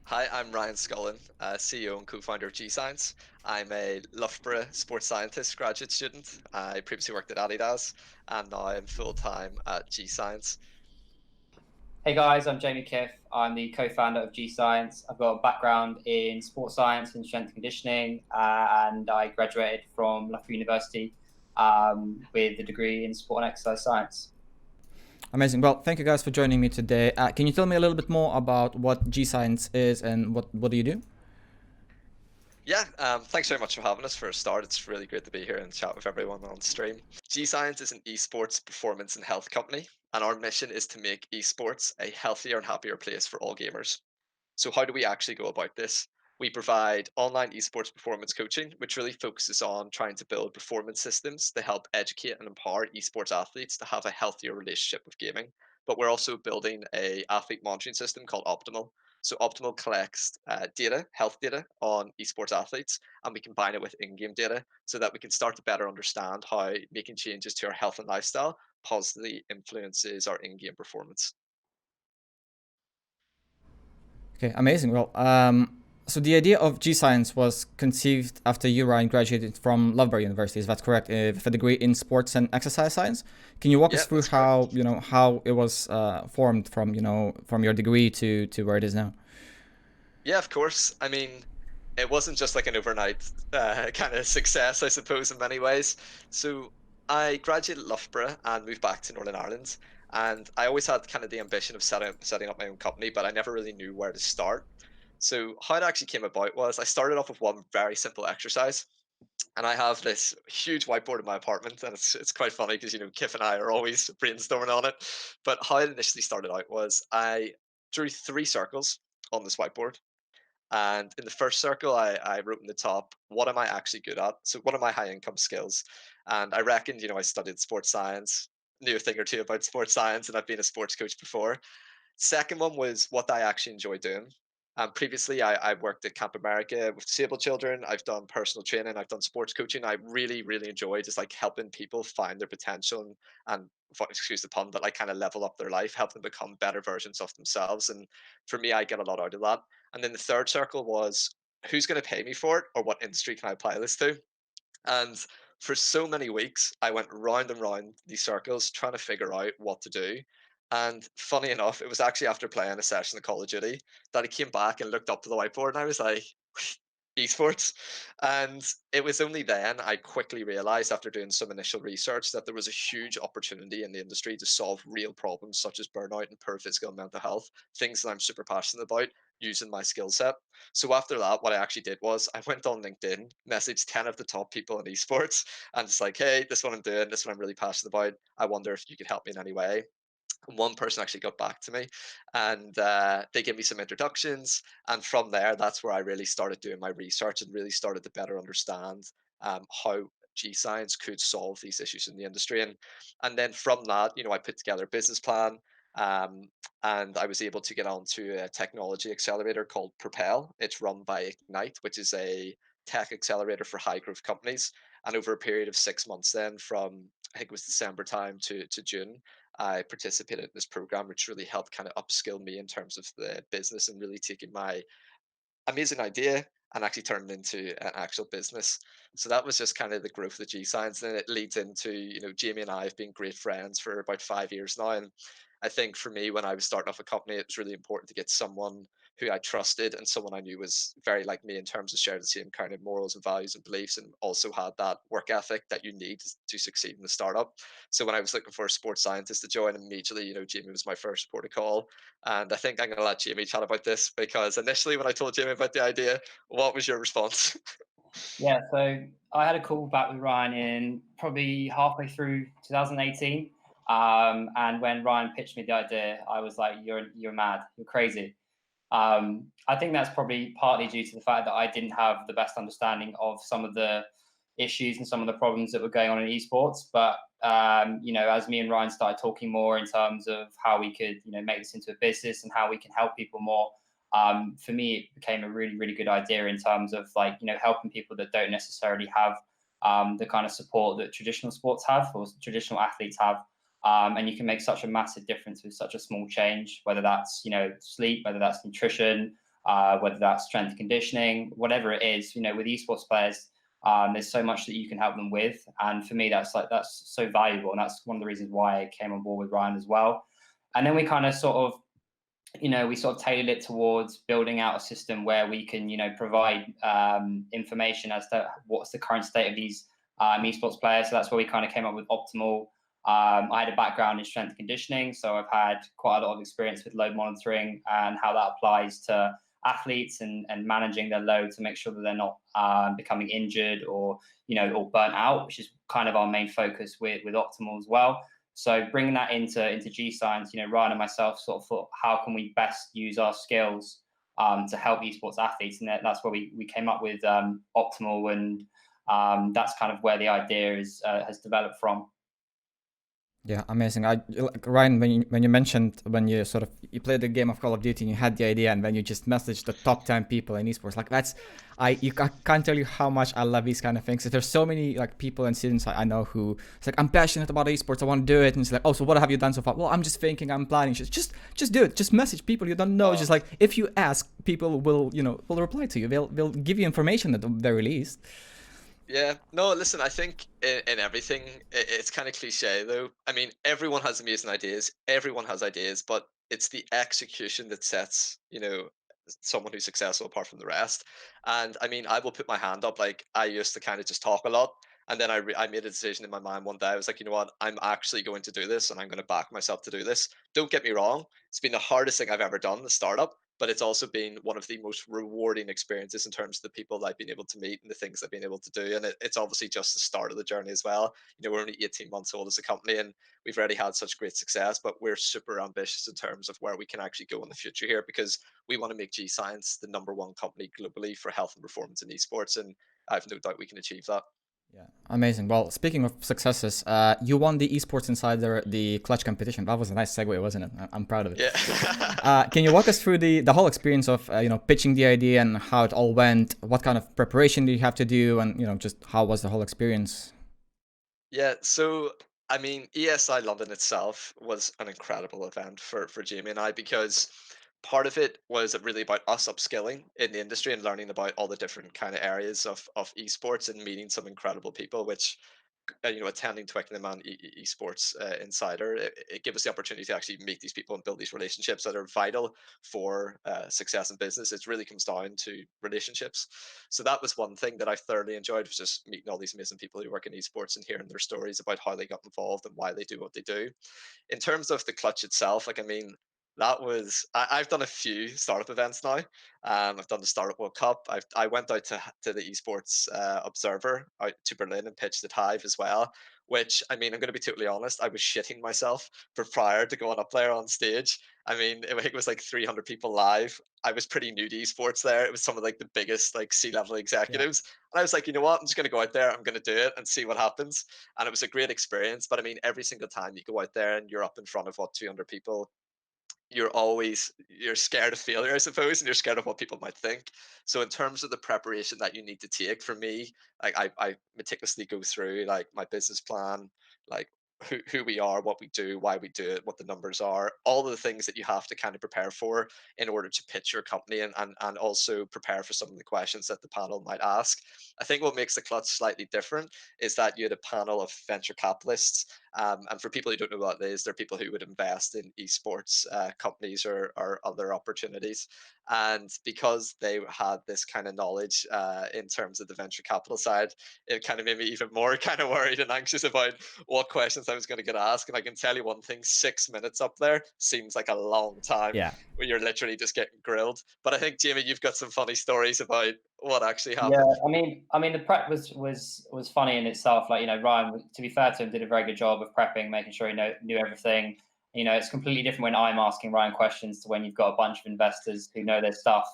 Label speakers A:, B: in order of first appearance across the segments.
A: Hi, I'm Ryan Scullin, CEO and co-founder of G-Science. I'm a Loughborough sports scientist graduate student. I previously worked at Adidas, and now I'm full-time at G-Science.
B: Hey guys, I'm Jamie Kiff. I'm the co-founder of G Science. I've got a background in sports science and strength conditioning, and I graduated from Loughborough University with a degree in sport and exercise science.
C: Amazing. Well, thank you guys for joining me today. Can you tell me a little bit more about what G Science is and what do you do?
A: Yeah, thanks very much for having us for a start. It's really great to be here and chat with everyone on stream. G-Science is an esports performance and health company, and our mission is to make esports a healthier and happier place for all gamers. So how do we actually go about this? We provide online esports performance coaching, which really focuses on trying to build performance systems to help educate and empower esports athletes to have a healthier relationship with gaming. But we're also building a athlete monitoring system called Optimal. So Optimal collects data, health data on esports athletes, and we combine it with in-game data so that we can start to better understand how making changes to our health and lifestyle positively influences our in-game performance.
C: Okay, amazing. Well, so the idea of G Science was conceived after you, Ryan, graduated from Loughborough University. Is that correct? With a degree in sports and exercise science. Can you walk
A: Yeah,
C: us through
A: that's correct.
C: how it was formed from from your degree to where it is now?
A: Yeah, of course. I mean, it wasn't just like an overnight kind of success, I suppose, in many ways. So I graduated at Loughborough and moved back to Northern Ireland. And I always had kind of the ambition of setting up my own company, but I never really knew where to start. So how it actually came about was I started off with one very simple exercise. And I have this huge whiteboard in my apartment, and it's quite funny because Kif and I are always brainstorming on it. But how it initially started out was I drew three circles on this whiteboard, and in the first circle, I wrote in the top, what am I actually good at? So, what are my high income skills? And I reckoned, I studied sports science, knew a thing or two about sports science, and I've been a sports coach before. Second one was what I actually enjoy doing. Previously, I worked at Camp America with disabled children. I've done personal training. I've done sports coaching. I really, really enjoy just like helping people find their potential and excuse the pun, but like kind of level up their life, help them become better versions of themselves. And for me, I get a lot out of that. And then the third circle was who's going to pay me for it or what industry can I apply this to? And for so many weeks, I went round and round these circles trying to figure out what to do. And funny enough, it was actually after playing a session of Call of Duty that I came back and looked up to the whiteboard and I was like, esports. And it was only then I quickly realized after doing some initial research that there was a huge opportunity in the industry to solve real problems such as burnout and poor physical and mental health, things that I'm super passionate about using my skill set. So after that, what I actually did was I went on LinkedIn, messaged 10 of the top people in esports, and it's like, hey, this is what I'm doing, this is what I'm really passionate about. I wonder if you could help me in any way. And one person actually got back to me, and they gave me some introductions. And from there, that's where I really started doing my research and really started to better understand how G Science could solve these issues in the industry. And then from that, I put together a business plan. Um, and I was able to get onto a technology accelerator called Propel. It's run by Ignite, which is a tech accelerator for high growth companies. And over a period of 6 months, then from I think it was December time to June, I participated in this program, which really helped kind of upskill me in terms of the business and really taking my amazing idea and actually turned it into an actual business. So that was just kind of the growth of G Science. And then it leads into, Jamie and I have been great friends for about 5 years now. And I think for me, when I was starting off a company, it was really important to get someone who I trusted and someone I knew was very like me in terms of sharing the same kind of morals and values and beliefs, and also had that work ethic that you need to succeed in the startup. So when I was looking for a sports scientist to join, immediately, Jamie was my first port of call. And I think I'm going to let Jamie chat about this because initially, when I told Jamie about the idea, what was your response?
B: Yeah, so I had a call back with Ryan in probably halfway through 2018. And when Ryan pitched me the idea, I was like, "You're mad, you're crazy." I think that's probably partly due to the fact that I didn't have the best understanding of some of the issues and some of the problems that were going on in esports. But as me and Ryan started talking more in terms of how we could, make this into a business and how we can help people more, for me, it became a really, really good idea in terms of helping people that don't necessarily have the kind of support that traditional sports have or traditional athletes have. And you can make such a massive difference with such a small change, whether that's sleep, whether that's nutrition, whether that's strength and conditioning, whatever it is. With esports players, there's so much that you can help them with, and for me, that's so valuable, and that's one of the reasons why I came on board with Ryan as well. And then we kind of sort of tailored it towards building out a system where we can, provide information as to what's the current state of these esports players. So that's where we kind of came up with Optimal. I had a background in strength and conditioning, so I've had quite a lot of experience with load monitoring and how that applies to athletes and managing their load to make sure that they're not becoming injured or burnt out, which is kind of our main focus with Optimal as well. So bringing that into G Science, Ryan and myself sort of thought, how can we best use our skills to help esports athletes? And that's where we came up with Optimal, and that's kind of where the idea has developed from.
C: Yeah, amazing. Ryan, when you mentioned when you played the game of Call of Duty and you had the idea, and then you just messaged the top 10 people in esports, like I can't tell you how much I love these kind of things. There's so many people and students I know who it's like, I'm passionate about esports, I want to do it, and it's like, oh, so what have you done so far? Well, I'm just thinking, I'm planning. Just do it. Just message people you don't know. Just like, if you ask, people will reply to you. They'll give you information at the very least.
A: Yeah, no, listen, I think in everything, it's kind of cliche though. I mean, everyone has amazing ideas, everyone has ideas, but it's the execution that sets, someone who's successful apart from the rest. And I mean, I will put my hand up, like I used to kind of just talk a lot. And then I made a decision in my mind one day. I was like, you know what? I'm actually going to do this and I'm going to back myself to do this. Don't get me wrong. It's been the hardest thing I've ever done, the startup, but it's also been one of the most rewarding experiences in terms of the people I've been able to meet and the things I've been able to do. And it's obviously just the start of the journey as well. We're only 18 months old as a company and we've already had such great success, but we're super ambitious in terms of where we can actually go in the future here, because we want to make G Science the #1 company globally for health and performance in esports. And I have no doubt we can achieve that.
C: Yeah, amazing. Well, speaking of successes, you won the Esports Insider, the clutch competition. That was a nice segue, wasn't it? I'm proud of it.
A: Yeah.
C: Can you walk us through the whole experience of pitching the idea and how it all went? What kind of preparation did you have to do, and just how was the whole experience?
A: Yeah, so I mean, ESI London itself was an incredible event for Jamie and I, because part of it was really about us upskilling in the industry and learning about all the different kind of areas of esports and meeting some incredible people, which attending Twickenham Esports Insider, it gave us the opportunity to actually meet these people and build these relationships that are vital for success in business. It really comes down to relationships. So that was one thing that I thoroughly enjoyed, was just meeting all these amazing people who work in esports and hearing their stories about how they got involved and why they do what they do. In terms of the clutch itself, like I mean, that was I've done a few startup events now. I've done the Startup World Cup. I went out to the Esports Observer out to Berlin and pitched at Hive as well. Which I mean, I'm going to be totally honest. I was shitting myself for prior to going up there on stage. I mean, I think it was like 300 people live. I was pretty new to esports there. It was some of like the biggest like C-level executives, and I was like, you know what? I'm just going to go out there. I'm going to do it and see what happens. And it was a great experience. But I mean, every single time you go out there and you're up in front of 200 people, you're scared of failure, I suppose, and you're scared of what people might think. So in terms of the preparation that you need to take, for me, like I meticulously go through like my business plan, like who we are, what we do, why we do it, what the numbers are, all of the things that you have to kind of prepare for in order to pitch your company, and also prepare for some of the questions that the panel might ask. I think what makes the clutch slightly different is that you had a panel of venture capitalists. And for people who don't know what that is, they're people who would invest in esports companies or other opportunities. And because they had this kind of knowledge in terms of the venture capital side, it kind of made me even more kind of worried and anxious about what questions I was going to get asked. And I can tell you one thing: 6 minutes up there seems like a long time.
C: Yeah.
A: Where you're literally just getting grilled. But I think, Jamie, you've got some funny stories about what actually
B: Yeah,
A: happened.
B: I mean, the prep was funny in itself. Like, Ryan, to be fair to him, did a very good job of prepping, making sure he knew everything. It's completely different when I'm asking Ryan questions to when you've got a bunch of investors who know their stuff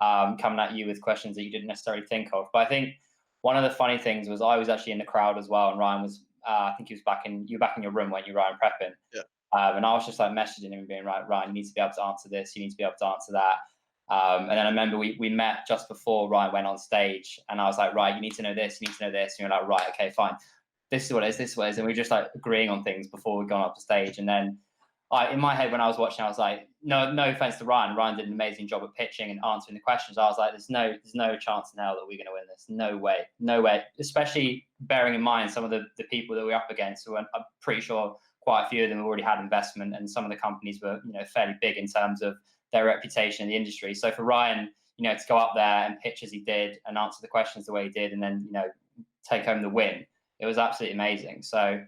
B: coming at you with questions that you didn't necessarily think of. But I think one of the funny things was I was actually in the crowd as well, and Ryan was, I think you were back in your room when you were Ryan prepping.
A: Yeah.
B: And I was just like messaging him and being like, Ryan, you need to be able to answer this. You need to be able to answer that. And then I remember we met just before Ryan went on stage, and I was like, right, you need to know this, you need to know this. And you're like, right, okay, fine. This is what it is, this is what it is. And we were just like agreeing on things before we'd gone up to stage. And then in my head when I was watching, I was like, no offense to Ryan. Ryan did an amazing job of pitching and answering the questions. I was like, there's no chance in hell that we're going to win this. No way. Especially bearing in mind some of the people that we're up against, who I'm pretty sure quite a few of them have already had investment, and some of the companies were, fairly big in terms of their reputation in the industry. So for Ryan, to go up there and pitch as he did and answer the questions the way he did, and then take home the win, it was absolutely amazing. So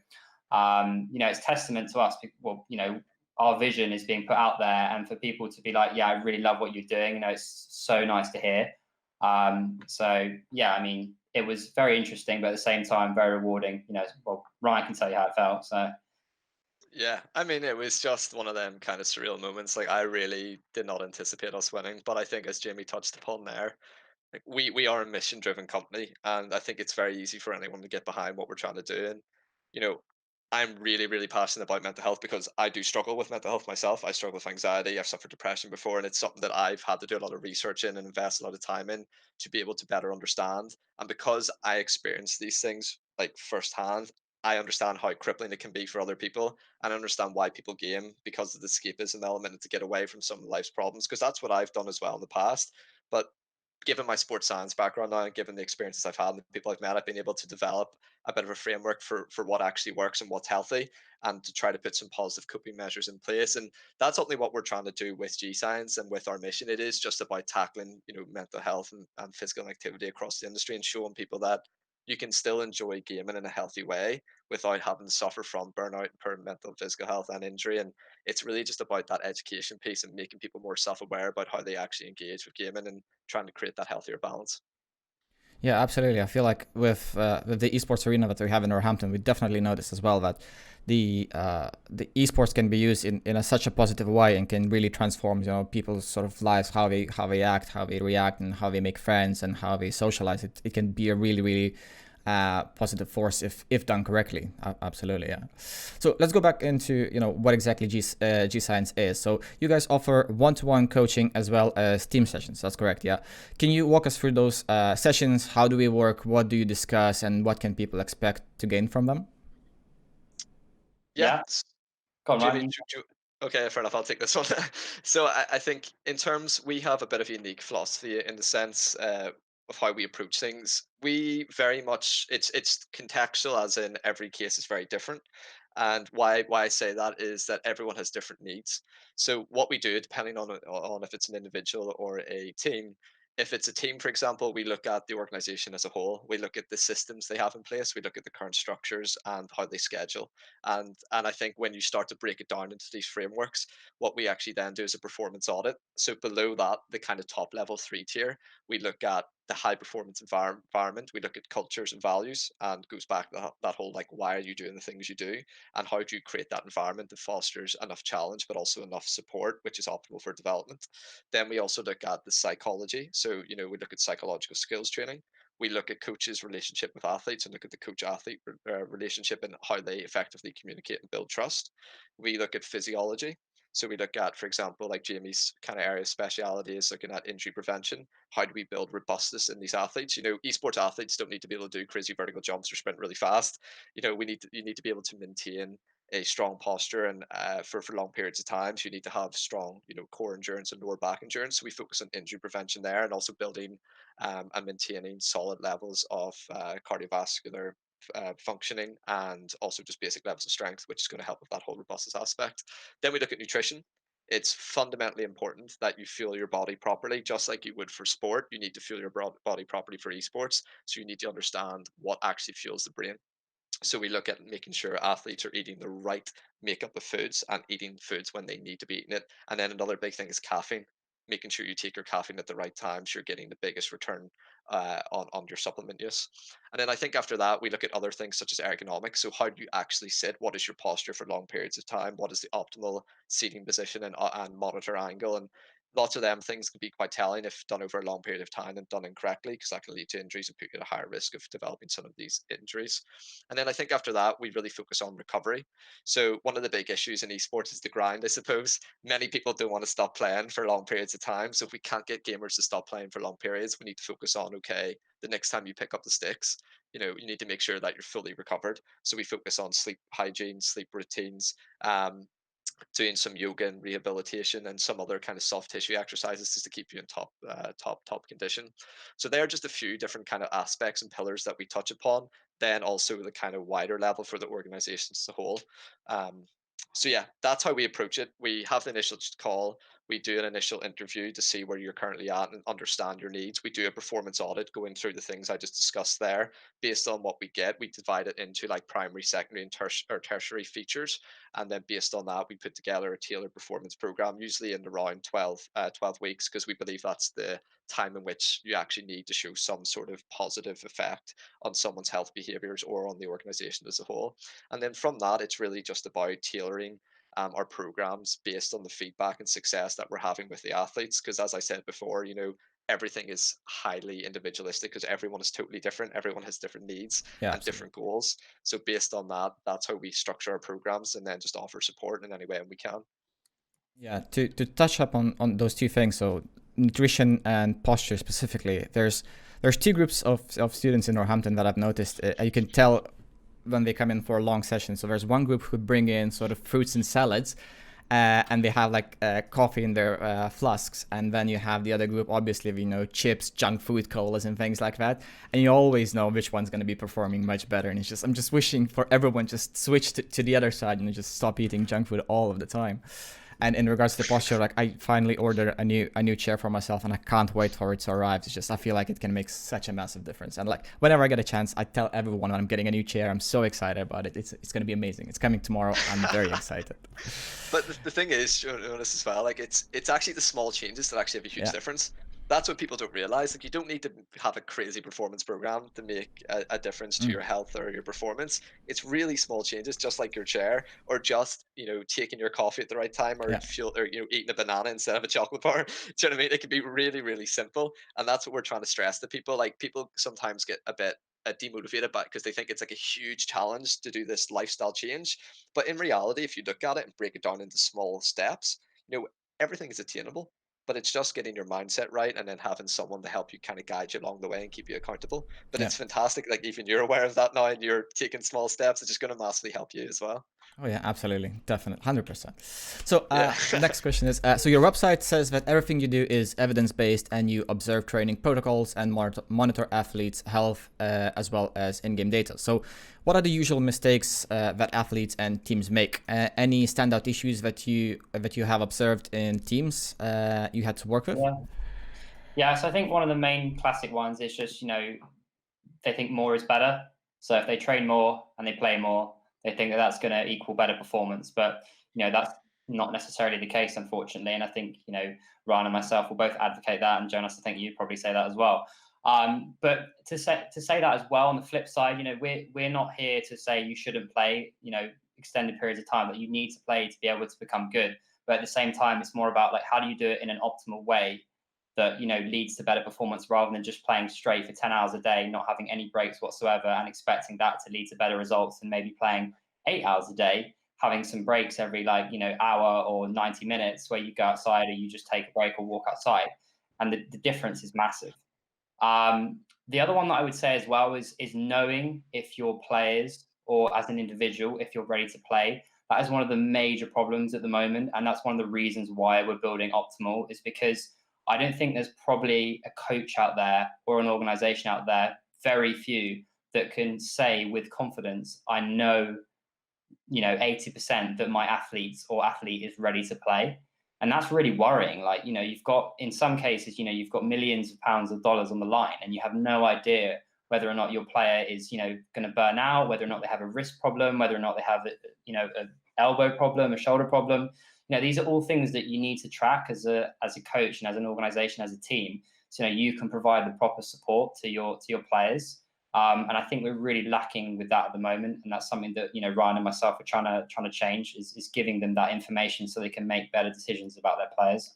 B: it's testament to us. Well, our vision is being put out there, and for people to be like, yeah, I really love what you're doing. It's so nice to hear. So yeah, I mean, it was very interesting, but at the same time, very rewarding. Well, Ryan can tell you how it felt. So
A: Yeah, I mean, it was just one of them kind of surreal moments. Like, I really did not anticipate us winning, but I think, as Jamie touched upon there, like, we are a mission driven company, and I think it's very easy for anyone to get behind what we're trying to do. And you know I'm really, really passionate about mental health because I do struggle with mental health myself. I struggle with anxiety. I've suffered depression before, and it's something that I've had to do a lot of research in and invest a lot of time in to be able to better understand. And because I experience these things like firsthand, I understand how crippling it can be for other people, and I understand why people game, because of the escapism element and to get away from some of life's problems, because that's what I've done as well in the past. But given my sports science background now, and given the experiences I've had and the people I've met, I've been able to develop a bit of a framework for what actually works and what's healthy, and to try to put some positive coping measures in place. And that's ultimately what we're trying to do with G Science and with our mission. It is just about tackling, mental health and physical activity across the industry, and showing people that you can still enjoy gaming in a healthy way without having to suffer from burnout and poor mental, physical health, and injury. And it's really just about that education piece and making people more self-aware about how they actually engage with gaming, and trying to create that healthier balance.
C: Yeah, absolutely. I feel like with the esports arena that we have in Northampton, we definitely noticed as well that the esports can be used in such a positive way and can really transform people's sort of lives, how they act, how they react, and how they make friends and how they socialize. It can be a really positive force if done correctly. Absolutely, yeah. So let's go back into what exactly G Science is. So you guys offer one-to-one coaching as well as team sessions. That's correct, yeah. Can you walk us through those sessions? How do we work? What do you discuss? And what can people expect to gain from them?
A: Yeah.
B: yeah, go on,
A: Jamie,
B: Ryan.
A: okay, fair enough. I'll take this one. So I think in terms, we have a bit of a unique philosophy in the sense of how we approach things. We very much, it's contextual, as in every case is very different. And why I say that is that everyone has different needs. So what we do, depending on if it's an individual or a team. If it's a team, for example, we look at the organization as a whole. We look at the systems they have in place. We look at the current structures and how they schedule. And I think when you start to break it down into these frameworks, what we actually then do is a performance audit. So below that, the kind of top level 3 tier, we look at the high performance environment. We look at cultures and values, and goes back to that whole, like, why are you doing the things you do, and how do you create that environment that fosters enough challenge but also enough support, which is optimal for development. Then we also look at the psychology. So we look at psychological skills training. We look at coaches' relationship with athletes, and look at the coach-athlete relationship and how they effectively communicate and build trust. We look at physiology. So we look at, for example, like Jamie's kind of area of speciality is looking at injury prevention. How do we build robustness in these athletes? Esports athletes don't need to be able to do crazy vertical jumps or sprint really fast. You need to be able to maintain a strong posture, and for long periods of time. So you need to have strong, core endurance and lower back endurance. So we focus on injury prevention there, and also building and maintaining solid levels of cardiovascular functioning, and also just basic levels of strength, which is going to help with that whole robustness aspect. Then we look at nutrition. It's fundamentally important that you fuel your body properly, just like you would for sport. You need to fuel your body properly for esports. So you need to understand what actually fuels the brain. So we look at making sure athletes are eating the right makeup of foods and eating foods when they need to be eating it. And then another big thing is caffeine, making sure you take your caffeine at the right time so you're getting the biggest return on your supplement use. And then I think after that, we look at other things such as ergonomics. So how do you actually sit? What is your posture for long periods of time? What is the optimal seating position and monitor angle? And lots of them things can be quite telling if done over a long period of time and done incorrectly, because that can lead to injuries and put you at a higher risk of developing some of these injuries. And then I think after that, we really focus on recovery. So one of the big issues in esports is the grind, I suppose. Many people don't want to stop playing for long periods of time. So if we can't get gamers to stop playing for long periods, we need to focus on, okay, the next time you pick up the sticks, you need to make sure that you're fully recovered. So we focus on sleep hygiene, sleep routines, doing some yoga and rehabilitation and some other kind of soft tissue exercises just to keep you in top condition. So there are just a few different kind of aspects and pillars that we touch upon. Then also the kind of wider level for the organization as a whole. Um, so yeah, that's how we approach it. We have the initial call. We do an initial interview to see where you're currently at and understand your needs. We do a performance audit going through the things I just discussed there. Based on what we get, we divide it into like primary, secondary, and tertiary features. And then based on that, we put together a tailored performance program, usually in around 12 weeks, because we believe that's the time in which you actually need to show some sort of positive effect on someone's health behaviors or on the organization as a whole. And then from that, it's really just about tailoring our programs based on the feedback and success that we're having with the athletes. Because as I said before, everything is highly individualistic because everyone is totally different. Everyone has different needs
C: Yeah,
A: and
C: absolutely.
A: different goals. So based on that, that's how we structure our programs and then just offer support in any way we can.
C: Yeah, to touch up on those two things, so nutrition and posture specifically, there's two groups of students in Northampton that I've noticed. You can tell when they come in for a long session. So there's one group who bring in sort of fruits and salads, and they have like coffee in their flasks, and then you have the other group, obviously, chips, junk food, colas, and things like that, and you always know which one's going to be performing much better. And I'm just wishing for everyone just switch to the other side and just stop eating junk food all of the time. And in regards to the posture, like I finally ordered a new chair for myself, and I can't wait for it to arrive. It's just I feel like it can make such a massive difference. And like whenever I get a chance, I tell everyone I'm getting a new chair. I'm so excited about it. It's gonna be amazing. It's coming tomorrow. I'm very excited.
A: But the thing is, Jonas, as well, like it's actually the small changes that actually have a huge difference. That's what people don't realize. Like you don't need to have a crazy performance program to make a difference to your health or your performance. It's really small changes, just like your chair, or just taking your coffee at the right time, or eating a banana instead of a chocolate bar. Do you know what I mean? It can be really, really simple, and that's what we're trying to stress to people. Like people sometimes get a bit demotivated by because they think it's like a huge challenge to do this lifestyle change. But in reality, if you look at it and break it down into small steps, everything is attainable. But it's just getting your mindset right and then having someone to help you kind of guide you along the way and keep you accountable. But
C: Yeah.
A: it's fantastic. Like even you're aware of that now and you're taking small steps, it's just going to massively help you as well.
C: Oh yeah, absolutely, definitely, 100%. So
A: Yeah.
C: next question is: so your website says that everything you do is evidence-based, and you observe training protocols and monitor athletes' health as well as in-game data. So, what are the usual mistakes that athletes and teams make? Any standout issues that you have observed in teams you had to work with?
B: Yeah. So I think one of the main classic ones is just they think more is better. So if they train more and they play more, they think that that's going to equal better performance. But that's not necessarily the case, unfortunately. And I think Ryan and myself will both advocate that, and Jonas, I think you'd probably say that as well. But to say that as well, on the flip side, we're not here to say you shouldn't play extended periods of time, that you need to play to be able to become good. But at the same time, it's more about like how do you do it in an optimal way that leads to better performance, rather than just playing straight for 10 hours a day, not having any breaks whatsoever, and expecting that to lead to better results than maybe playing 8 hours a day, having some breaks every hour or 90 minutes where you go outside or you just take a break or walk outside. And the difference is massive. The other one that I would say as well is knowing if your players or as an individual, if you're ready to play. That is one of the major problems at the moment. And that's one of the reasons why we're building Optimal, is because I don't think there's probably a coach out there or an organization out there, very few, that can say with confidence, I know 80% that my athlete is ready to play. And that's really worrying. Like, you've got, in some cases, you've got millions of pounds of dollars on the line, and you have no idea whether or not your player is, going to burn out, whether or not they have a wrist problem, whether or not they have, an elbow problem, a shoulder problem. These are all things that you need to track as a coach and as an organization, as a team. So you can provide the proper support to your players. And I think we're really lacking with that at the moment, and that's something that Ryan and myself are trying to change, is giving them that information so they can make better decisions about their players.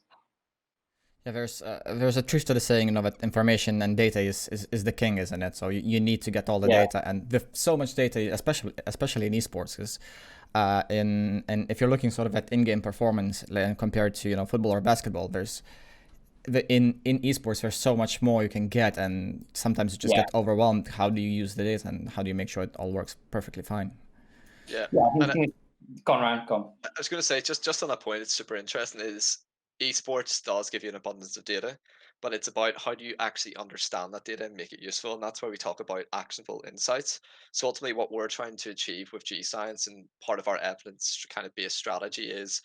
C: Yeah, there's a truth to the saying, that information and data is the king, isn't it? So you need to get all the data, and with so much data, especially in esports, because and if you're looking sort of at in-game performance compared to football or basketball, in esports there's so much more you can get, and sometimes you just get overwhelmed. How do you use the data, and how do you make sure it all works perfectly fine?
A: Yeah.
B: Go on, Ryan. Go on.
A: I was going to say, just on that point, it's super interesting. Is esports does give you an abundance of data, but it's about how do you actually understand that data and make it useful, and that's why we talk about actionable insights. So ultimately, what we're trying to achieve with G Science and part of our evidence kind of based strategy is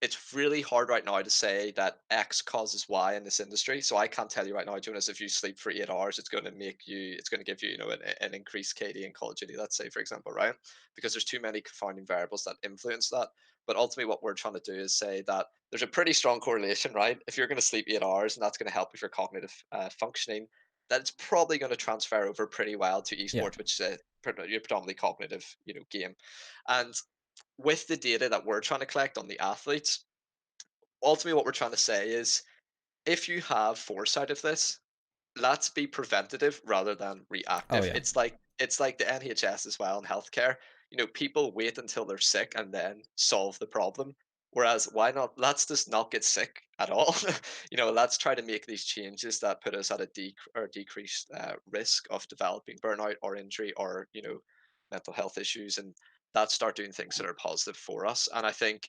A: it's really hard right now to say that X causes Y in this industry. So I can't tell you right now, Jonas, if you sleep for 8 hours, it's going to give you, an increased KD in Call of Duty, let's say, for example, right? Because there's too many confounding variables that influence that. But ultimately, what we're trying to do is say that there's a pretty strong correlation, right? If you're going to sleep 8 hours and that's going to help with your cognitive functioning, that's probably going to transfer over pretty well to
C: Yeah.
A: esports, which is a predominantly cognitive, game. And with the data that we're trying to collect on the athletes, ultimately what we're trying to say is if you have foresight of this, let's be preventative rather than reactive.
C: Oh, yeah.
A: It's like the NHS as well in healthcare. People wait until they're sick and then solve the problem. Whereas why not? Let's just not get sick at all. Let's try to make these changes that put us at a decreased risk of developing burnout or injury or mental health issues, and that start doing things that are positive for us. And I think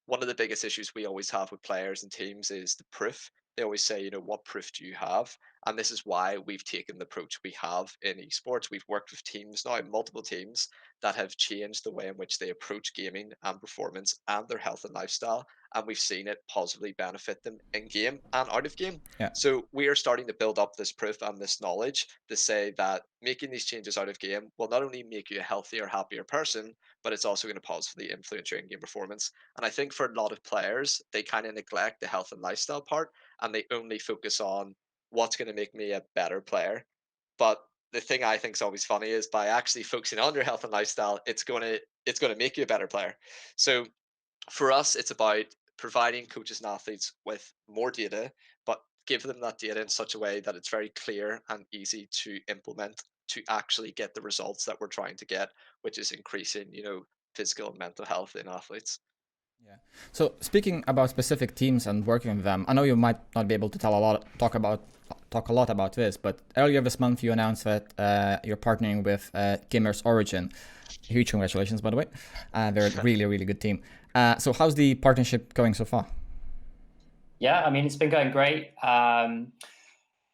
A: one of the biggest issues we always have with players and teams is the proof. They always say, what proof do you have? And this is why we've taken the approach we have in esports. We've worked with teams now, multiple teams, that have changed the way in which they approach gaming and performance and their health and lifestyle. And we've seen it positively benefit them in game and out of game.
C: Yeah.
A: So we are starting to build up this proof and this knowledge to say that making these changes out of game will not only make you a healthier, happier person, but it's also going to positively influence your in-game performance. And I think for a lot of players, they kind of neglect the health and lifestyle part, and they only focus on what's going to make me a better player. But the thing I think is always funny is by actually focusing on your health and lifestyle, it's going to make you a better player. So for us, it's about providing coaches and athletes with more data, but give them that data in such a way that it's very clear and easy to implement to actually get the results that we're trying to get, which is increasing, physical and mental health in athletes.
C: Yeah. So speaking about specific teams and working with them, I know you might not be able to talk a lot about this, but earlier this month you announced that you're partnering with Gamers Origin. Huge congratulations, by the way. They're a really, really good team. So how's the partnership going so far?
B: Yeah, I mean, it's been going great.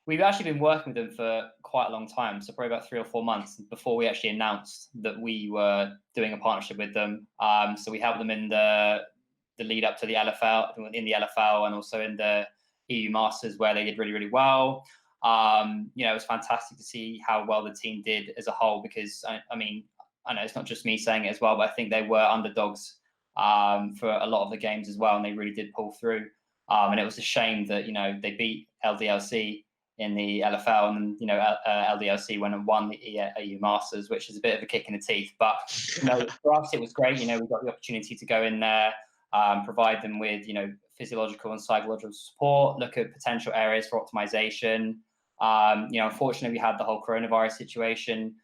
B: We've actually been working with them for quite a long time, so probably about 3 or 4 months before we actually announced that we were doing a partnership with them. So we helped them in the lead up to the LFL, and also in the EU Masters, where they did really, really well. It was fantastic to see how well the team did as a whole, because I mean, I know it's not just me saying it as well, but I think they were underdogs for a lot of the games as well, and they really did pull through. And it was a shame that they beat LDLC in the LFL, and LDLC went and won the EU Masters, which is a bit of a kick in the teeth. But for us, it was great. We got the opportunity to go in there, provide them with physiological and psychological support, look at potential areas for optimization. Unfortunately, we had the whole coronavirus situation,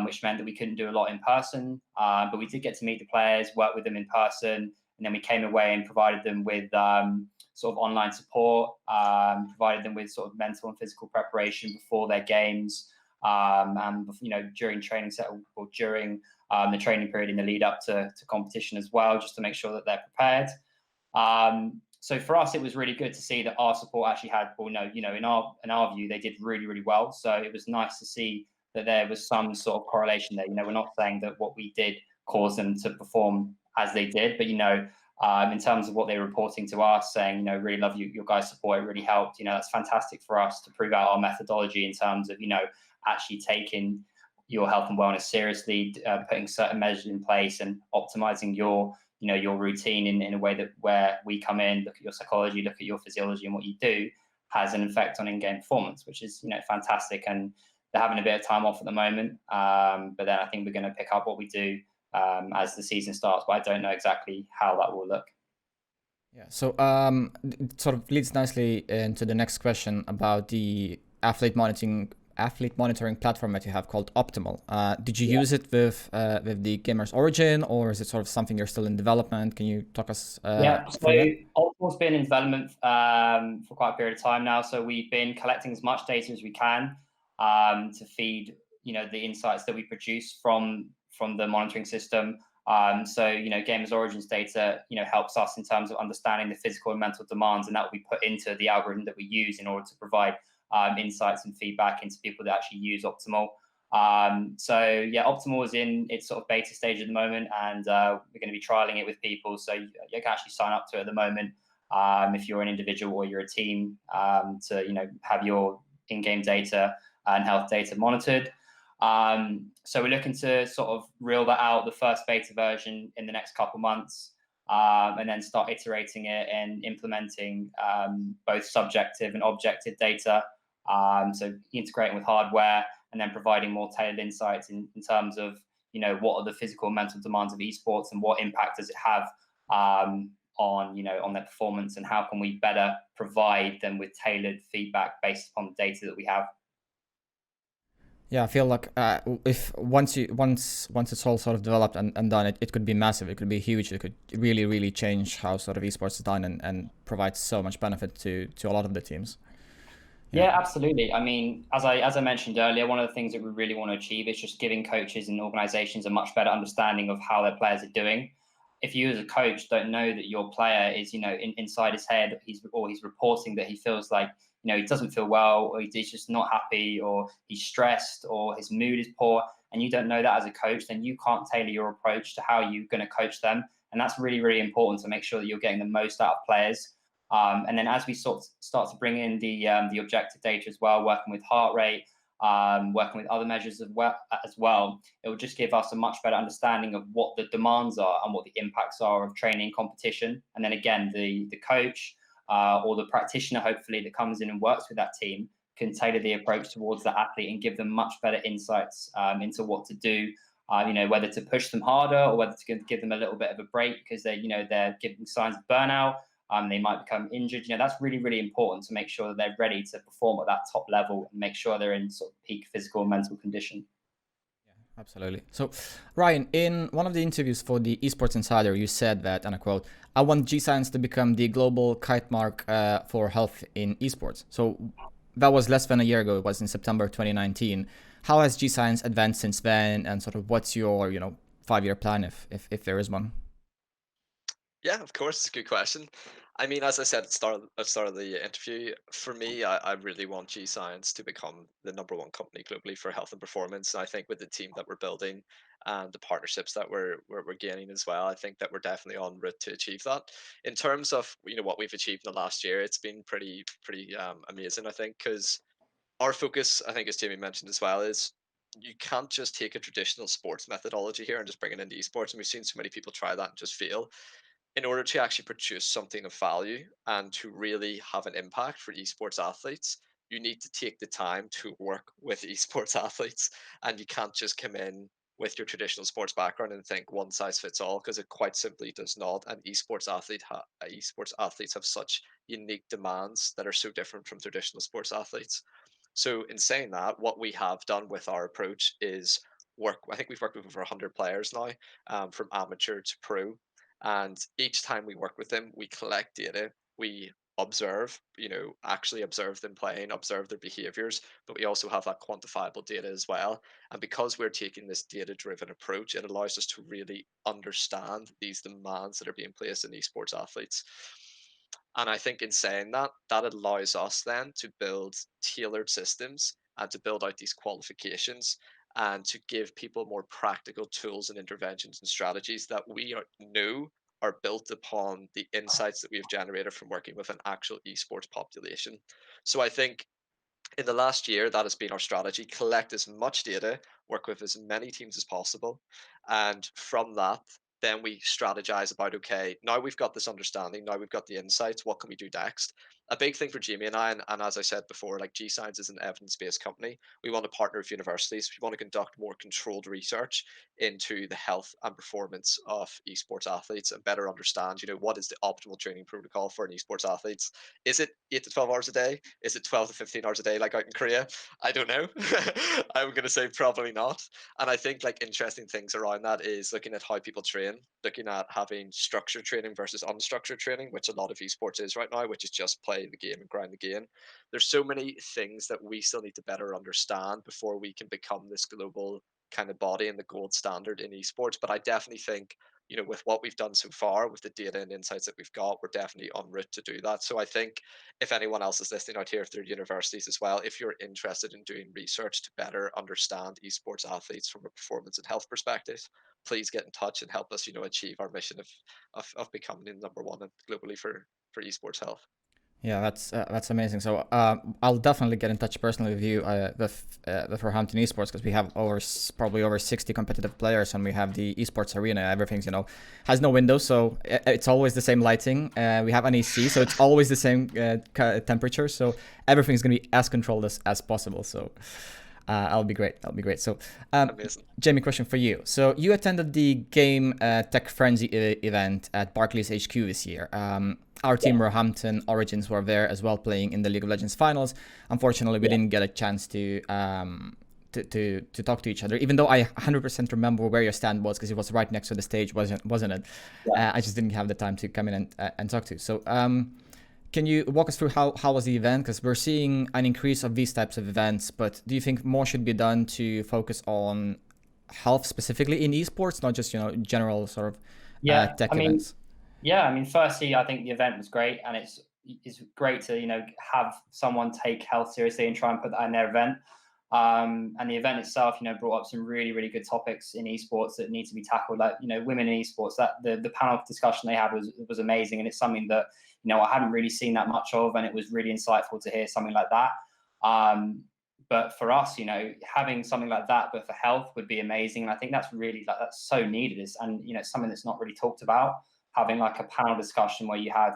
B: which meant that we couldn't do a lot in person. But we did get to meet the players, work with them in person, and then we came away and provided them with sort of online support, provided them with sort of mental and physical preparation before their games, and during training set or during the training period in the lead up to competition as well, just to make sure that they're prepared. So for us, it was really good to see that our support actually had, in our view, they did really, really well. So it was nice to see that there was some sort of correlation there. We're not saying that what we did caused them to perform as they did, but in terms of what they were reporting to us, saying, really love your guys' support, it really helped. That's fantastic for us to prove out our methodology in terms of, actually taking your health and wellness seriously, putting certain measures in place and optimizing your routine in a way that where we come in, look at your psychology, look at your physiology, and what you do has an effect on in-game performance, which is, fantastic. And they're having a bit of time off at the moment. But then I think we're going to pick up what we do as the season starts, but I don't know exactly how that will look.
C: Yeah, so it sort of leads nicely into the next question about the athlete monitoring platform that you have called Optimal. Did you use it with the Gamers Origin, or is it sort of something you're still in development? Can you talk us
B: so Optimal's been in development for quite a period of time now. So we've been collecting as much data as we can to feed the insights that we produce from the monitoring system. So, Gamers Origins data, helps us in terms of understanding the physical and mental demands, and that will be put into the algorithm that we use in order to provide insights and feedback into people that actually use Optimal. So yeah, Optimal is in its sort of beta stage at the moment, and we're going to be trialing it with people. So you can actually sign up to it at the moment if you're an individual or you're a team to have your in-game data and health data monitored. So we're looking to sort of reel that out, the first beta version, in the next couple months, and then start iterating it and implementing both subjective and objective data. So integrating with hardware and then providing more tailored insights in terms of what are the physical and mental demands of esports and what impact does it have on their performance, and how can we better provide them with tailored feedback based upon the data that we have.
C: Yeah, I feel like if once it's all sort of developed and done, it could be massive. It could be huge. It could really change how sort of esports is done and provide so much benefit to a lot of the teams.
B: Yeah, absolutely. I mean, as I mentioned earlier, one of the things that we really want to achieve is just giving coaches and organizations a much better understanding of how their players are doing. If you as a coach don't know that your player is, inside his head, he's reporting that he feels like, he doesn't feel well, or he's just not happy, or he's stressed, or his mood is poor, and you don't know that as a coach, then you can't tailor your approach to how you're going to coach them. And that's really important to make sure that you're getting the most out of players. And then as we start to bring in the objective data as well, working with heart rate, working with other measures as well, it will just give us a much better understanding of what the demands are and what the impacts are of training competition. And then again, the coach or the practitioner, hopefully, that comes in and works with that team can tailor the approach towards the athlete and give them much better insights into what to do. Whether to push them harder or whether to give them a little bit of a break because they're giving signs of burnout. They might become injured. That's really important to make sure that they're ready to perform at that top level and make sure they're in sort of peak physical and mental condition.
C: Yeah, absolutely. So, Ryan, in one of the interviews for the Esports Insider, you said that, and I quote, "I want G-Science to become the global kite mark for health in esports." So that was less than a year ago. It was in September 2019. How has G-Science advanced since then, and sort of what's your 5-year plan if there is one?
A: Yeah, of course, it's a good question. I mean, as I said at the start of the interview, for me, I really want G Science to become the #1 company globally for health and performance. And I think with the team that we're building and the partnerships that we're gaining as well, I think that we're definitely on route to achieve that. In terms of what we've achieved in the last year, it's been pretty amazing, I think, because our focus, I think, as Jamie mentioned as well, is you can't just take a traditional sports methodology here and just bring it into esports. And we've seen so many people try that and just fail. In order to actually produce something of value and to really have an impact for esports athletes, you need to take the time to work with esports athletes. And you can't just come in with your traditional sports background and think one size fits all, because it quite simply does not. And esports athletes have such unique demands that are so different from traditional sports athletes. So in saying that, what we have done with our approach is work. I think we've worked with over 100 players now, from amateur to pro, and each time we work with them, we collect data. We observe, actually observe them playing, observe their behaviors, but we also have that quantifiable data as well. And because we're taking this data driven approach, it allows us to really understand these demands that are being placed in esports athletes. And I think in saying that, that allows us then to build tailored systems and to build out these qualifications and to give people more practical tools and interventions and strategies that know are built upon the insights that we've generated from working with an actual esports population. So I think in the last year, that has been our strategy: collect as much data, work with as many teams as possible. And from that, then we strategize about, okay, now we've got this understanding, now we've got the insights, what can we do next? A big thing for Jamie and I, and as I said before, like, G Science is an evidence-based company. We want to partner with universities. We want to conduct more controlled research into the health and performance of esports athletes and better understand, what is the optimal training protocol for an esports athletes. Is it 8 to 12 hours a day? Is it 12 to 15 hours a day like out in Korea? I don't know. I'm going to say probably not. And I think, like, interesting things around that is looking at how people train, looking at having structured training versus unstructured training, which a lot of esports is right now, which is just play the game and grind the game. There's so many things that we still need to better understand before we can become this global kind of body and the gold standard in esports. But I definitely think, with what we've done so far, with the data and insights that we've got, we're definitely en route to do that. So I think if anyone else is listening out here, if they're universities as well, if you're interested in doing research to better understand esports athletes from a performance and health perspective, please get in touch and help us, achieve our mission of becoming number one globally for esports health.
C: Yeah, that's amazing. So I'll definitely get in touch personally with you with Roehampton Esports, because we have probably over 60 competitive players, and we have the esports arena. Everything's has no windows, so it's always the same lighting. We have an AC, so it's always the same temperature. So everything's gonna be as controlled as possible. So that'll be great. That'll be great. So
A: Amazing.
C: Jamie, question for you. So you attended the Game Tech Frenzy event at Barclays HQ this year. Our team, Roehampton Origins, were there as well, playing in the League of Legends finals. Unfortunately, we didn't get a chance to talk to each other, even though I 100% remember where your stand was, because it was right next to the stage, wasn't it?
B: Yeah.
C: I just didn't have the time to come in and talk to you. So can you walk us through how was the event? Because we're seeing an increase of these types of events, but do you think more should be done to focus on health specifically in esports, not just general sort of tech events?
B: Yeah, I mean, firstly, I think the event was great, and it's great to have someone take health seriously and try and put that in their event. And the event itself, brought up some really, really good topics in esports that need to be tackled, like women in esports. That the panel discussion they had was amazing, and it's something that I hadn't really seen that much of, and it was really insightful to hear something like that. But for us, having something like that, but for health, would be amazing. And I think that's really that's so needed, and it's something that's not really talked about. Having like a panel discussion where you have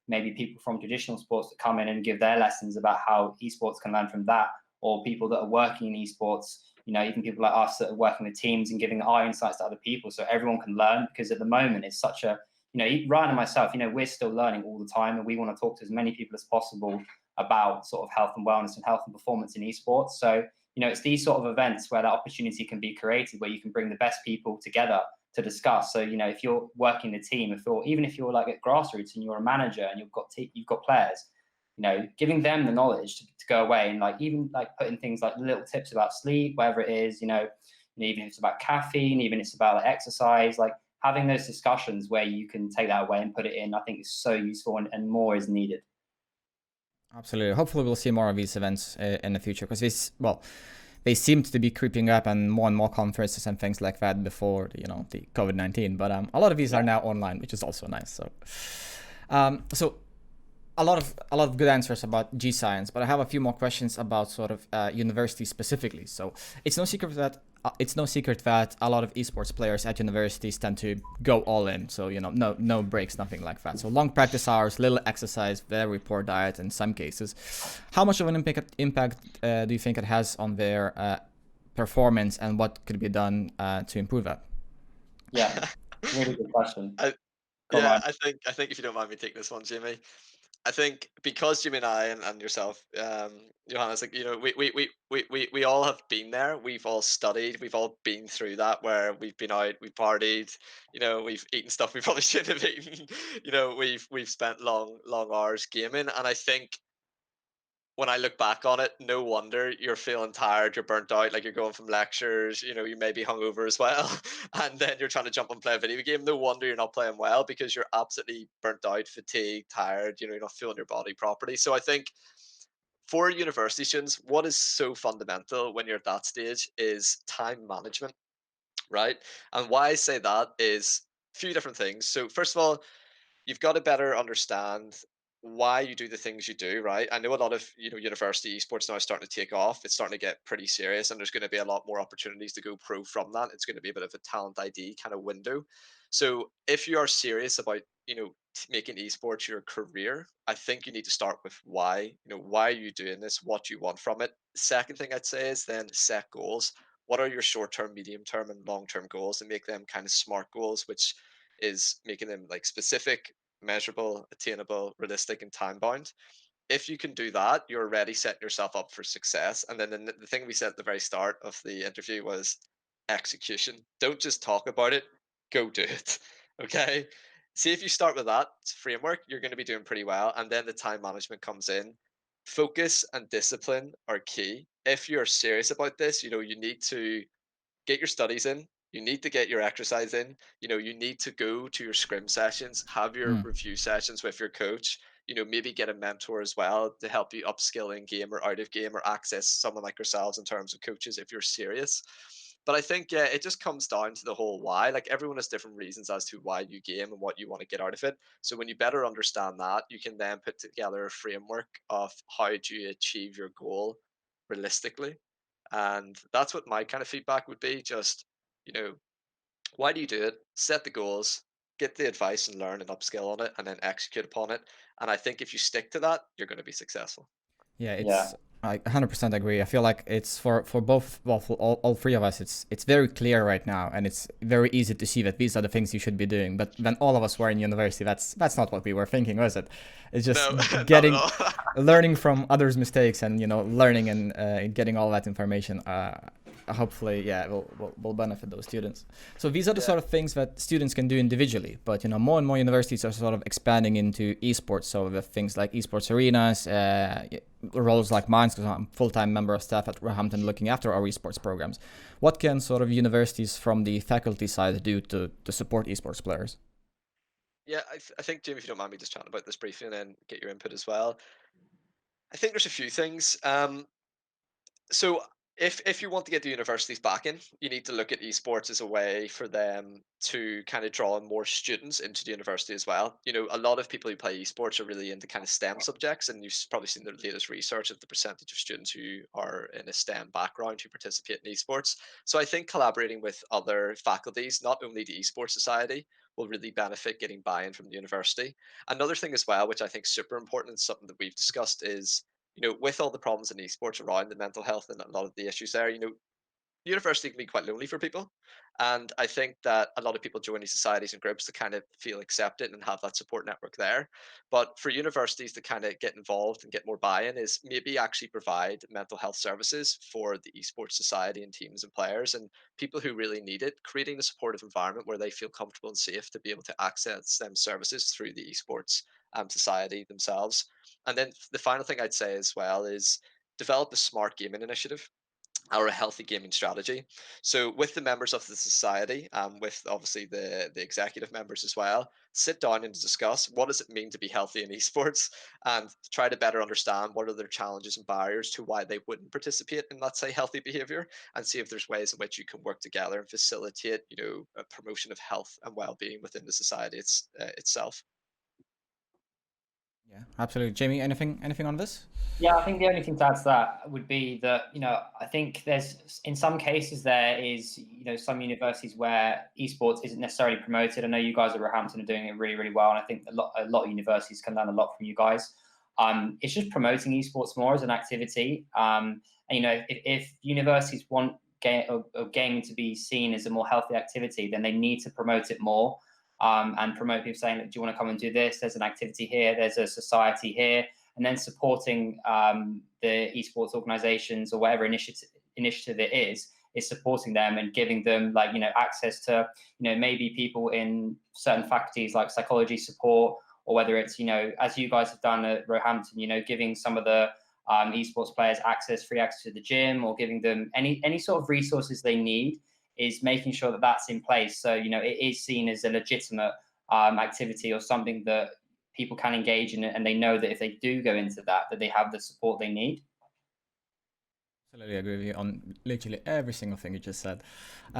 B: maybe people from traditional sports that come in and give their lessons about how esports can learn from that, or people that are working in esports, even people like us that are working with teams and giving our insights to other people, so everyone can learn. Because at the moment it's such a Ryan and myself, we're still learning all the time, and we want to talk to as many people as possible about sort of health and wellness and health and performance in esports. So it's these sort of events where that opportunity can be created, where you can bring the best people together to discuss. So if you're working the team, even if you're like at grassroots and you're a manager and you've got players, giving them the knowledge to go away, and even putting things like little tips about sleep, whatever it is, even if it's about caffeine, even if it's about exercise, having those discussions where you can take that away and put it in, I think is so useful, and more is needed.
C: Absolutely. Hopefully we'll see more of these events in the future, because they seemed to be creeping up, and more conferences and things like that before the COVID-19. But a lot of these are now online, which is also nice. So so a lot of good answers about G Science, but I have a few more questions about sort of university specifically. So it's no secret that a lot of esports players at universities tend to go all in. So no breaks, nothing like that. So long practice hours, little exercise, very poor diet in some cases. How much of an impact do you think it has on their performance, and what could be done to improve that?
B: Yeah, really good question.
A: I think if you don't mind me taking this one, Jamie, I think because Jimmy and I and yourself, Johannes, we all have been there. We've all studied. We've all been through that, where we've been out, we've partied, we've eaten stuff we probably shouldn't have eaten. We've spent long hours gaming, and I think when I look back on it, no wonder you're feeling tired, you're burnt out, like you're going from lectures, you may be hungover as well, and then you're trying to jump and play a video game. No wonder you're not playing well, because you're absolutely burnt out, fatigued, tired, you're not feeling your body properly. So I think for university students, what is so fundamental when you're at that stage is time management, right? And why I say that is a few different things. So first of all, you've got to better understand why you do the things you do, right? I know a lot of university esports now is starting to take off. It's starting to get pretty serious, and there's going to be a lot more opportunities to go pro from that. It's going to be a bit of a talent ID kind of window. So if you are serious about making esports your career, I think you need to start with why. Why are you doing this? What do you want from it? Second thing I'd say is then set goals. What are your short term, medium term, and long term goals, and make them kind of SMART goals, which is making them like specific, measurable, attainable, realistic, and time bound. If you can do that, you're already setting yourself up for success. And then the thing we said at the very start of the interview was execution. Don't just talk about it, go do it. Okay. See, if you start with that framework, you're going to be doing pretty well. And then the time management comes in. Focus and discipline are key. If you're serious about this, you need to get your studies in. You need to get your exercise in. You need to go to your scrim sessions, have your
C: Mm.
A: review sessions with your coach. Maybe get a mentor as well to help you upskill in game or out of game, or access someone like yourselves in terms of coaches if you're serious. But I think, yeah, it just comes down to the whole why. Like, everyone has different reasons as to why you game and what you want to get out of it. So when you better understand that, you can then put together a framework of how do you achieve your goal realistically. And that's what my kind of feedback would be. Just, you know, why do you do it? Set the goals, get the advice and learn and upskill on it, and then execute upon it. And I think if you stick to that, you're going to be successful.
C: Yeah,
B: Yeah.
C: I 100% agree. I feel like it's for both, well, for all three of us, it's very clear right now, and it's very easy to see that these are the things you should be doing. But when all of us were in university, that's not what we were thinking, was it? It's just
A: No, not at
C: getting,
A: all.
C: learning from others' mistakes, and learning and getting all that information. Hopefully, yeah, will benefit those students. So these are the
A: Yeah.
C: sort of things that students can do individually, but more and more universities are sort of expanding into esports. So with things like esports arenas, roles like mine, because I'm a full-time member of staff at Roehampton looking after our esports programs. What can sort of universities from the faculty side do to support esports players?
A: Yeah, I think, Jim, if you don't mind me just chatting about this briefly and then get your input as well. I think there's a few things. So if you want to get the universities back in, you need to look at esports as a way for them to kind of draw in more students into the university as well. A lot of people who play esports are really into kind of STEM subjects, and you've probably seen the latest research of the percentage of students who are in a STEM background who participate in esports. So I think collaborating with other faculties, not only the esports society, will really benefit getting buy-in from the university. Another thing as well, which I think is super important and something that we've discussed, is with all the problems in esports around the mental health and a lot of the issues there, university can be quite lonely for people. And I think that a lot of people join these societies and groups to kind of feel accepted and have that support network there. But for universities to kind of get involved and get more buy-in, is maybe actually provide mental health services for the esports society and teams and players and people who really need it, creating a supportive environment where they feel comfortable and safe to be able to access them services through the esports society themselves. And then the final thing I'd say as well is develop a smart gaming initiative or a healthy gaming strategy. So with the members of the society, with obviously the executive members as well, sit down and discuss what does it mean to be healthy in esports, and try to better understand what are their challenges and barriers to why they wouldn't participate in, let's say, healthy behavior, and see if there's ways in which you can work together and facilitate, a promotion of health and well-being within the society itself.
C: Yeah, absolutely. Jamie, anything on this?
B: Yeah, I think the only thing to add to that would be that, I think there's, in some cases, there is, some universities where esports isn't necessarily promoted. I know you guys at Roehampton are doing it really, really well. And I think a lot of universities can learn a lot from you guys. It's just promoting esports more as an activity. And, if universities want gaming to be seen as a more healthy activity, then they need to promote it more. And promote people saying, do you want to come and do this? There's an activity here. There's a society here. And then supporting the esports organizations or whatever initiative it is supporting them and giving them access to maybe people in certain faculties like psychology support, or whether it's as you guys have done at Roehampton, giving some of the esports players free access to the gym, or giving them any sort of resources they need, is making sure that that's in place. So it is seen as a legitimate activity, or something that people can engage in it, and they know that if they do go into that they have the support they need.
C: Absolutely agree with you on literally every single thing you just said.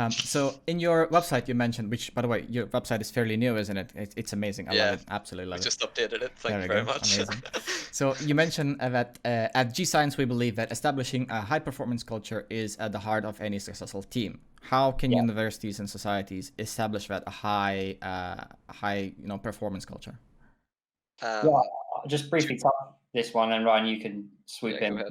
C: So in your website you mentioned, which by the way, your website is fairly new, isn't it? It's amazing. I love it. Absolutely
A: We
C: love it.
A: just updated it. Thank
C: There
A: you
C: we
A: very
C: go.
A: much.
C: Amazing. So you mentioned that at G Science we believe that establishing a high performance culture is at the heart of any successful team. How can universities and societies establish that a high performance culture?
B: I'll just briefly touch this one, and Ryan, you can swoop in.
A: Go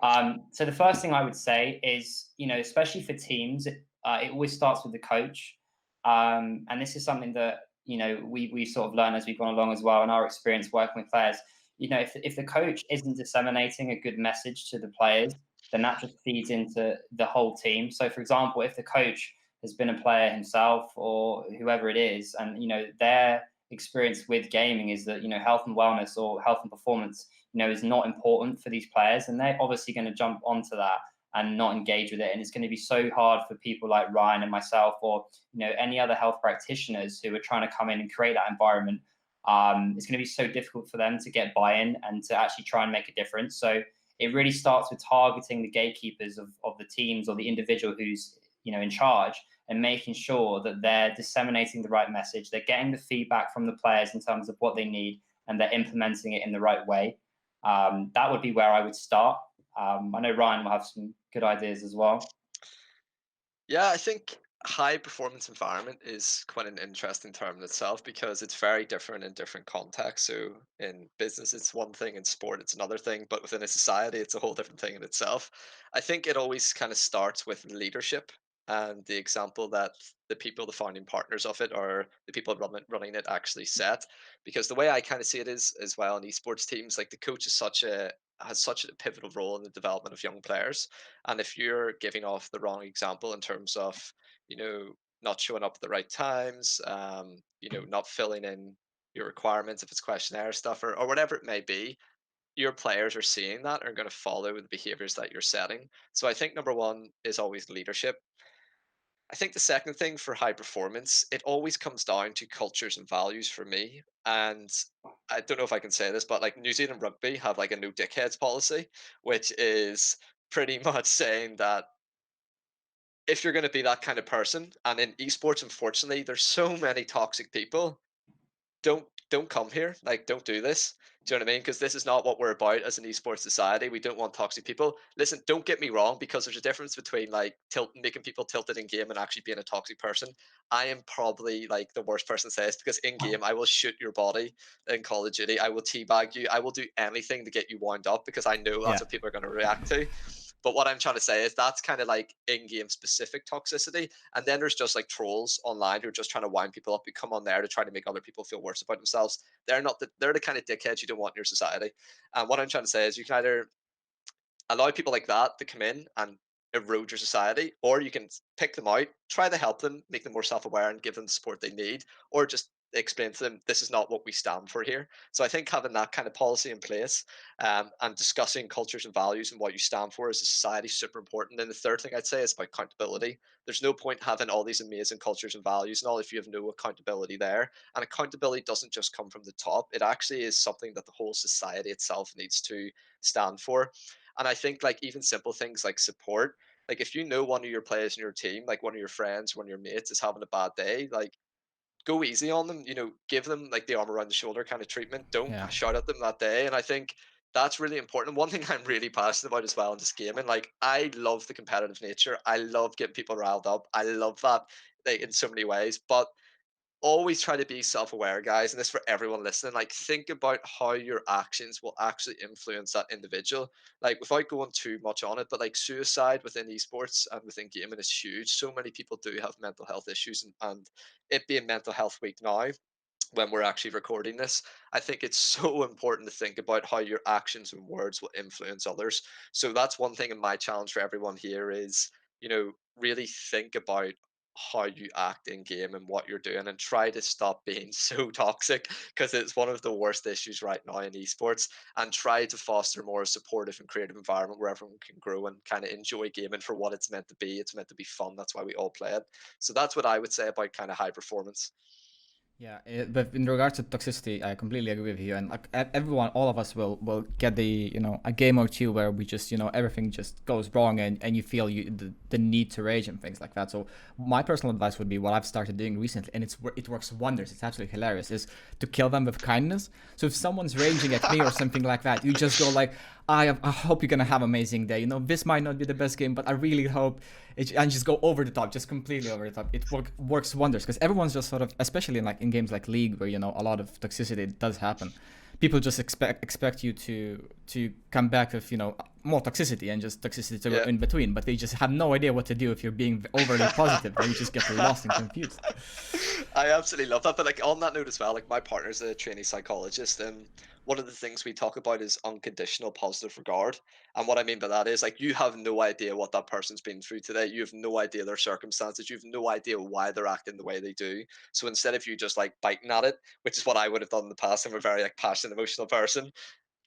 A: ahead.
B: So the first thing I would say is, especially for teams, it always starts with the coach. And this is something that, we sort of learn as we've gone along as well in our experience working with players. If the coach isn't disseminating a good message to the players, then that just feeds into the whole team. So for example, if the coach has been a player himself or whoever it is, and, their experience with gaming is that, health and wellness or health and performance, is not important for these players, and they're obviously going to jump onto that and not engage with it. And it's going to be so hard for people like Ryan and myself, or any other health practitioners who are trying to come in and create that environment. It's going to be so difficult for them to get buy-in and to actually try and make a difference. So it really starts with targeting the gatekeepers of the teams or the individual who's in charge, and making sure that they're disseminating the right message, they're getting the feedback from the players in terms of what they need, and they're implementing it in the right way. That would be where I would start. I know Ryan will have some good ideas as well.
A: Yeah, I think high performance environment is quite an interesting term in itself because it's very different in different contexts. So in business, it's one thing, in sport, it's another thing, but within a society, it's a whole different thing in itself. I think it always kind of starts with leadership, and the example that the people, the founding partners of it, or the people running it actually set. Because the way I kind of see it is as well in esports teams, like the coach is has such a pivotal role in the development of young players. And if you're giving off the wrong example in terms of, not showing up at the right times, not filling in your requirements if it's questionnaire stuff, or whatever it may be, your players are seeing that, are going to follow the behaviors that you're setting. So I think number one is always leadership. I think the second thing for high performance, it always comes down to cultures and values for me. And I don't know if I can say this, but like New Zealand rugby have like a no dickheads policy, which is pretty much saying that if you're going to be that kind of person, and in esports, unfortunately, there's so many toxic people, don't come here. Like, don't do this. Do you know what I mean? Because this is not what we're about as an esports society. We don't want toxic people. Listen, don't get me wrong, because there's a difference between like making people tilted in game and actually being a toxic person. I am probably like the worst person to say this, because in game I will shoot your body in Call of Duty. I will teabag you. I will do anything to get you wound up because I know that's
C: Yeah.
A: what people are going to react to. But what I'm trying to say is that's kind of like in-game specific toxicity. And then there's just like trolls online who are just trying to wind people up, who come on there to try to make other people feel worse about themselves. They're the kind of dickheads you don't want in your society. And what I'm trying to say is you can either allow people like that to come in and erode your society, or you can pick them out, try to help them, make them more self-aware, and give them the support they need, or just explain to them this is not what we stand for here. So I think having that kind of policy in place, and discussing cultures and values and what you stand for as a society is super important. And the third thing I'd say is about accountability. There's no point having all these amazing cultures and values and all if you have no accountability there. And accountability doesn't just come from the top, it actually is something that the whole society itself needs to stand for. And I think like even simple things like support, like if you know one of your players in your team, like one of your friends, one of your mates is having a bad day, like go easy on them, give them like the arm around the shoulder kind of treatment. Don't
C: Yeah.
A: shout at them that day. And I think that's really important. And one thing I'm really passionate about as well in this gaming, like I love the competitive nature. I love getting people riled up. I love that, like, in so many ways. But always try to be self-aware, guys, and this for everyone listening. Like, think about how your actions will actually influence that individual. Like, without going too much on it, but like suicide within esports and within gaming is huge. So many people do have mental health issues, and it being mental health week now, when we're actually recording this, I think it's so important to think about how your actions and words will influence others. So that's one thing, in my challenge for everyone here is, really think about how you act in game and what you're doing, and try to stop being so toxic, because it's one of the worst issues right now in esports. And try to foster more supportive and creative environment where everyone can grow and kind of enjoy gaming for what it's meant to be. It's meant to be fun. That's why we all play it. So that's what I would say about kind of high performance.
C: Yeah, but in regards to toxicity, I completely agree with you. And like everyone, all of us will get the a game or two where we just everything just goes wrong, and you feel the need to rage and things like that. So my personal advice would be what I've started doing recently, and it works wonders. It's absolutely hilarious. Is to kill them with kindness. So if someone's raging at me or something like that, you just go like, I hope you're gonna have an amazing day. This might not be the best game, but I really hope and just go over the top, just completely over the top. It works wonders, because everyone's just sort of, especially in games like League, where a lot of toxicity does happen. People just expect you to come back with more toxicity, and just toxicity to in between, but they just have no idea what to do if you're being overly positive, and you just get lost and confused.
A: I absolutely love that. But like on that note as well, like my partner's a trainee psychologist, and one of the things we talk about is unconditional positive regard. And what I mean by that is like you have no idea what that person's been through today. You have no idea their circumstances. You have no idea why they're acting the way they do. So instead of you just like biting at it, which is what I would have done in the past, I'm a very like passionate, emotional person.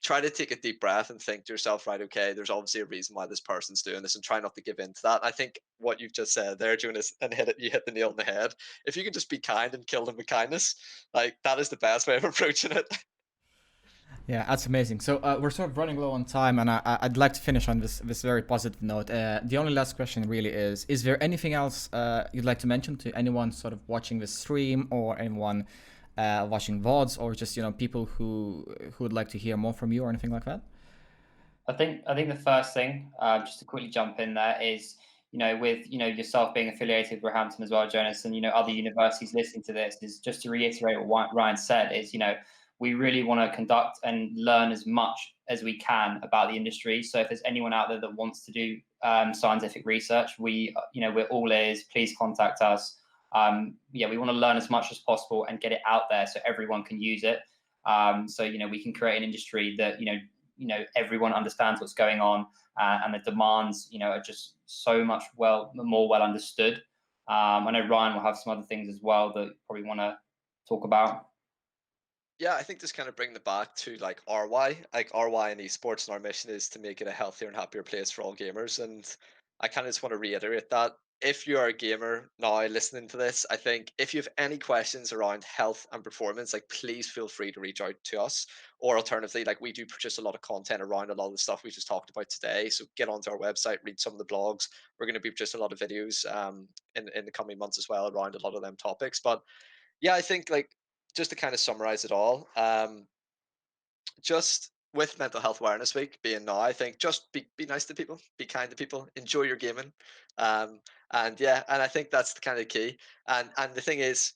A: try to take a deep breath and think to yourself, right, okay, there's obviously a reason why this person's doing this, and try not to give in to that. I think what you've just said there, Jonas, and you hit the nail on the head. If you can just be kind and kill them with kindness, like that is the best way of approaching it.
C: Yeah, that's amazing. So we're sort of running low on time, and I'd like to finish on this very positive note. The only last question really is there anything else you'd like to mention to anyone sort of watching this stream, or anyone watching VODs, or just, you know, people who would like to hear more from you or anything like that?
B: I think the first thing, just to quickly jump in there, is, you know, with, you know, yourself being affiliated with Roehampton as well, Jonas, and, you know, other universities listening to this, is just to reiterate what Ryan said, is, you know, we really want to conduct and learn as much as we can about the industry. So if there's anyone out there that wants to do scientific research, we, you know, we're all ears. Please contact us. Yeah, we want to learn as much as possible and get it out there so everyone can use it. So, you know, we can create an industry that, you know, everyone understands what's going on, and the demands, you know, are just so much more well understood. I know Ryan will have some other things as well that you probably want to talk about.
A: Yeah, I think just kind of bring it back to like RY, like RY and esports, and our mission is to make it a healthier and happier place for all gamers. And I kind of just want to reiterate that if you are a gamer now listening to this, I think if you have any questions around health and performance, like please feel free to reach out to us. Or alternatively, like we do produce a lot of content around a lot of the stuff we just talked about today. So get onto our website, read some of the blogs. We're going to be producing a lot of videos in the coming months as well around a lot of them topics. But yeah, I think like just to kind of summarize it all, just with Mental Health Awareness Week being now, I think just be nice to people, be kind to people, enjoy your gaming, and yeah, and I think that's the kind of key. And the thing is,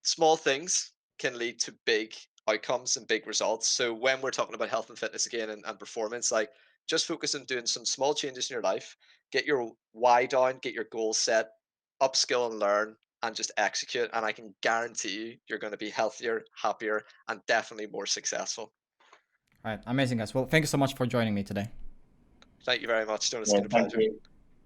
A: small things can lead to big outcomes and big results. So when we're talking about health and fitness again, and performance, like just focus on doing some small changes in your life, get your why down, get your goals set, upskill and learn, and just execute. And I can guarantee you're going to be healthier, happier, and definitely more successful.
C: All right, amazing, guys. Well, thank you so much for joining me today.
A: Thank you very much, Jonas. It's
B: Yeah,
A: been a
B: thank
A: pleasure.
B: you.